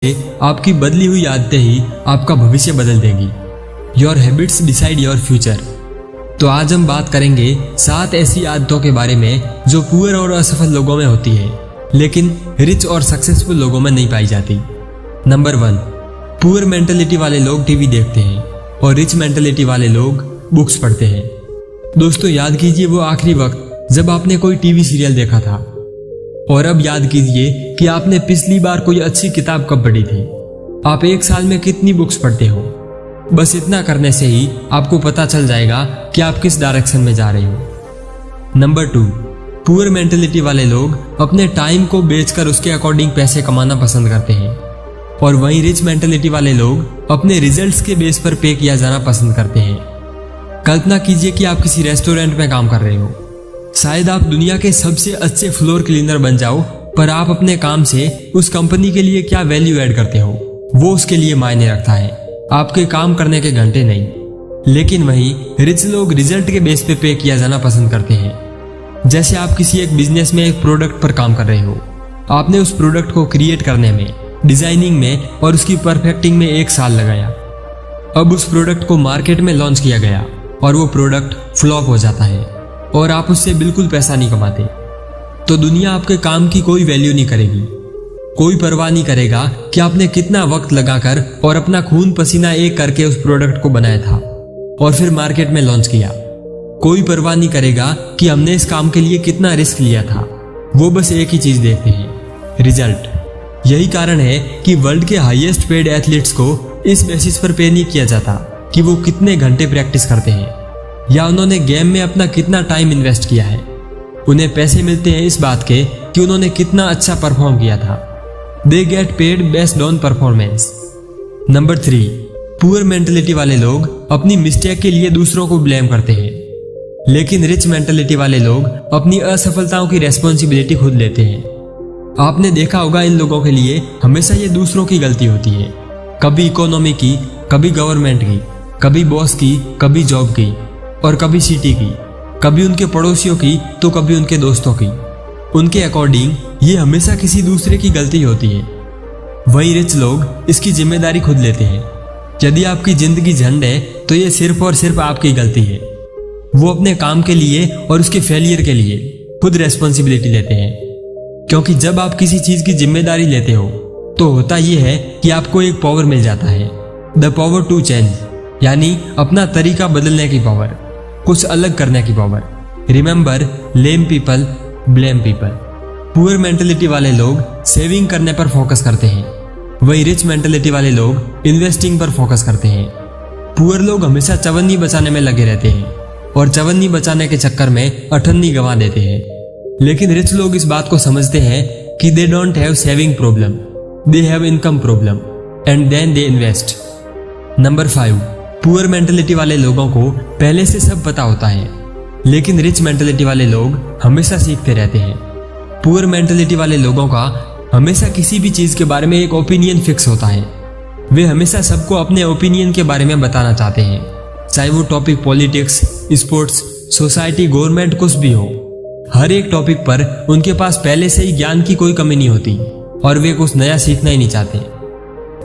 आपकी बदली हुई आदतें ही आपका भविष्य बदल देगी। Your habits decide your future. तो आज हम बात करेंगे 7 ऐसी आदतों के बारे में जो पुअर और असफल लोगों में होती है, लेकिन रिच और सक्सेसफुल लोगों में नहीं पाई जाती। नंबर 1, पुअर मेंटेलिटी वाले लोग टीवी देखते हैं और रिच मेंटेलिटी वाले लोग बुक्स पढ़ते हैं। दोस्तों, याद कीजिए वो आखिरी वक्त जब आपने कोई टीवी सीरियल देखा था, और अब याद कीजिए कि आपने पिछली बार कोई अच्छी किताब कब पढ़ी थी। आप एक साल में कितनी बुक्स पढ़ते हो। बस इतना करने से ही आपको पता चल जाएगा कि आप किस डायरेक्शन में जा रहे हो। नंबर 2, पुअर मेंटेलिटी वाले लोग अपने टाइम को बेचकर उसके अकॉर्डिंग पैसे कमाना पसंद करते हैं, और वहीं रिच मेंटेलिटी वाले लोग अपने रिजल्ट्स के बेस पर पे किया जाना पसंद करते हैं। कल्पना कीजिए कि आप किसी रेस्टोरेंट में काम कर रहे हो। शायद आप दुनिया के सबसे अच्छे फ्लोर क्लीनर बन जाओ, पर आप अपने काम से उस कंपनी के लिए क्या वैल्यू ऐड करते हो वो उसके लिए मायने रखता है, आपके काम करने के घंटे नहीं। लेकिन वहीं रिच लोग रिजल्ट के बेस पे किया जाना पसंद करते हैं। जैसे आप किसी एक बिजनेस में एक प्रोडक्ट पर काम कर रहे हो। आपने उस प्रोडक्ट को क्रिएट करने में, डिजाइनिंग में और उसकी परफेक्टिंग में 1 साल लगाया। अब उस प्रोडक्ट को मार्केट में लॉन्च किया गया और वो प्रोडक्ट फ्लॉप हो जाता है और आप उससे बिल्कुल पैसा नहीं कमाते। तो दुनिया आपके काम की कोई वैल्यू नहीं करेगी। कोई परवाह नहीं करेगा कि आपने कितना वक्त लगाकर और अपना खून पसीना एक करके उस प्रोडक्ट को बनाया था और फिर मार्केट में लॉन्च किया। कोई परवाह नहीं करेगा कि हमने इस काम के लिए कितना रिस्क लिया था। वो बस एक ही चीज देखते हैं, रिजल्ट। यही कारण है कि वर्ल्ड के हाईएस्ट पेड एथलीट्स को इस बेसिस पर पे नहीं किया जाता कि वो कितने घंटे प्रैक्टिस करते हैं या उन्होंने गेम में अपना कितना टाइम इन्वेस्ट किया है। उन्हें पैसे मिलते हैं इस बात के कि उन्होंने कितना अच्छा परफॉर्म किया था। They get paid based on performance. Number 3, poor mentality वाले लोग अपनी मिस्टेक के लिए दूसरों को ब्लेम करते हैं, लेकिन रिच मेंटेलिटी वाले लोग अपनी असफलताओं की रेस्पॉन्सिबिलिटी खुद लेते हैं। आपने देखा होगा इन लोगों के लिए हमेशा ये दूसरों की गलती होती है, कभी इकोनॉमी की, कभी गवर्नमेंट की, कभी बॉस की, कभी जॉब की और कभी सिटी की, कभी उनके पड़ोसियों की तो कभी उनके दोस्तों की। उनके अकॉर्डिंग ये हमेशा किसी दूसरे की गलती होती है। वही रिच लोग इसकी जिम्मेदारी खुद लेते हैं। यदि आपकी जिंदगी झंड है तो ये सिर्फ और सिर्फ आपकी गलती है। वो अपने काम के लिए और उसके फेलियर के लिए खुद रेस्पॉन्सिबिलिटी लेते हैं, क्योंकि जब आप किसी चीज की जिम्मेदारी लेते हो तो होता यह है कि आपको एक पावर मिल जाता है, द पावर टू चेंज, यानी अपना तरीका बदलने की पावर, कुछ अलग करने की power. Remember, lame people blame people. Poor mentality वाले लोग सेविंग करने पर फोकस करते हैं, वही रिच मेंटेलिटी वाले लोग इन्वेस्टिंग पर फोकस करते हैं। पुअर लोग हमेशा चवन्नी बचाने में लगे रहते हैं और चवन्नी बचाने के चक्कर में अठन्नी गंवा देते हैं। लेकिन रिच लोग इस बात को समझते हैं कि they don't have saving problem, they have income problem and then they invest. Number 5, poor mentality वाले लोगों को पहले से सब पता होता है, लेकिन रिच मेंटेलिटी वाले लोग हमेशा सीखते रहते हैं। पुअर मेंटेलिटी वाले लोगों का हमेशा किसी भी चीज के बारे में एक ओपिनियन फिक्स होता है। वे हमेशा सबको अपने ओपिनियन के बारे में बताना चाहते हैं, चाहे वो topic politics, sports, society, government, कुछ भी हो। हर एक टॉपिक पर उनके पास पहले से ही ज्ञान की कोई कमी नहीं होती और वे कुछ नया सीखना ही नहीं चाहते।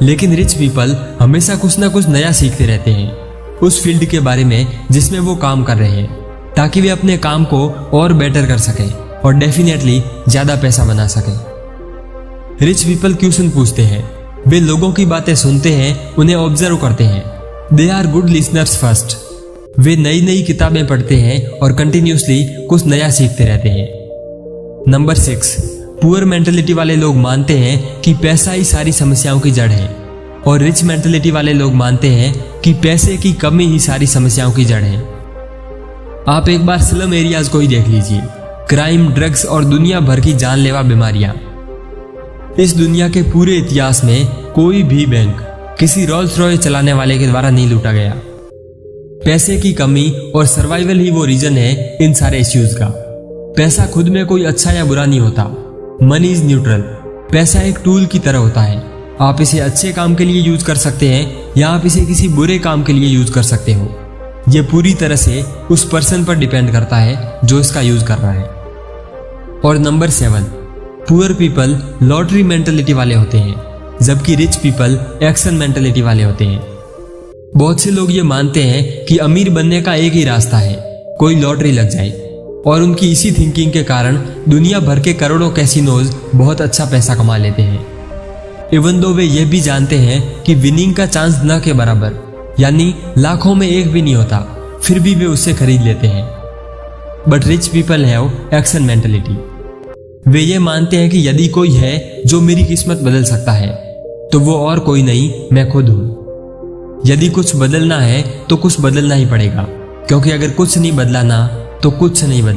लेकिन रिच पीपल हमेशा कुछ ना कुछ नया सीखते रहते हैं उस फील्ड के बारे में जिसमें वो काम कर रहे हैं, ताकि वे अपने काम को और बेटर कर सकें और डेफिनेटली ज्यादा पैसा बना सकें। रिच पीपल क्वेश्चन पूछते हैं, वे लोगों की बातें सुनते हैं, उन्हें ऑब्जर्व करते हैं। They are good listeners first. वे नई नई किताबें पढ़ते हैं और कंटिन्यूसली कुछ नया सीखते रहते हैं। नंबर 6, पुअर मेंटेलिटी वाले लोग मानते हैं कि पैसा ही सारी समस्याओं की जड़ है, और रिच मेंटेलिटी वाले लोग मानते हैं कि पैसे की कमी ही सारी समस्याओं की जड़ है। आप एक बार स्लम एरियाज को ही देख लीजिए, क्राइम, ड्रग्स और दुनिया भर की जानलेवा बीमारियां। इस दुनिया के पूरे इतिहास में कोई भी बैंक किसी रोल्स रॉयस चलाने वाले के द्वारा नहीं लूटा गया। पैसे की कमी और सर्वाइवल ही वो रीजन है इन सारे इश्यूज का। पैसा खुद में कोई अच्छा या बुरा नहीं होता। Money is neutral. पैसा एक टूल की तरह होता है। आप इसे अच्छे काम के लिए यूज कर सकते हैं या आप इसे किसी बुरे काम के लिए यूज कर सकते हो। यह पूरी तरह से उस पर्सन पर डिपेंड करता है जो इसका यूज कर रहा है। और number 7, poor people lottery mentality वाले होते हैं। जबकि रिच पीपल एक्शन मेंटेलिटी वाले होते हैं। बहुत से लोग ये मानते हैं कि अमीर बनने का एक ही रास्ता है, कोई लॉटरी लग जाए, और उनकी इसी थिंकिंग के कारण दुनिया भर के करोड़ों कैसीनोज बहुत अच्छा पैसा कमा लेते हैं। इवन दो वे ये भी जानते हैं कि विनिंग का चांस न के बराबर, यानी लाखों में एक भी नहीं होता, फिर भी वे उससे खरीद लेते हैं। But rich people have action mentality. वे ये मानते हैं कि यदि कोई है जो मेरी किस्मत बदल सकता है तो वो और कोई नहीं, मैं खुद हूं। यदि कुछ बदलना है तो कुछ बदलना ही पड़ेगा, क्योंकि अगर कुछ नहीं बदला ना तो कुछ नहीं बदला।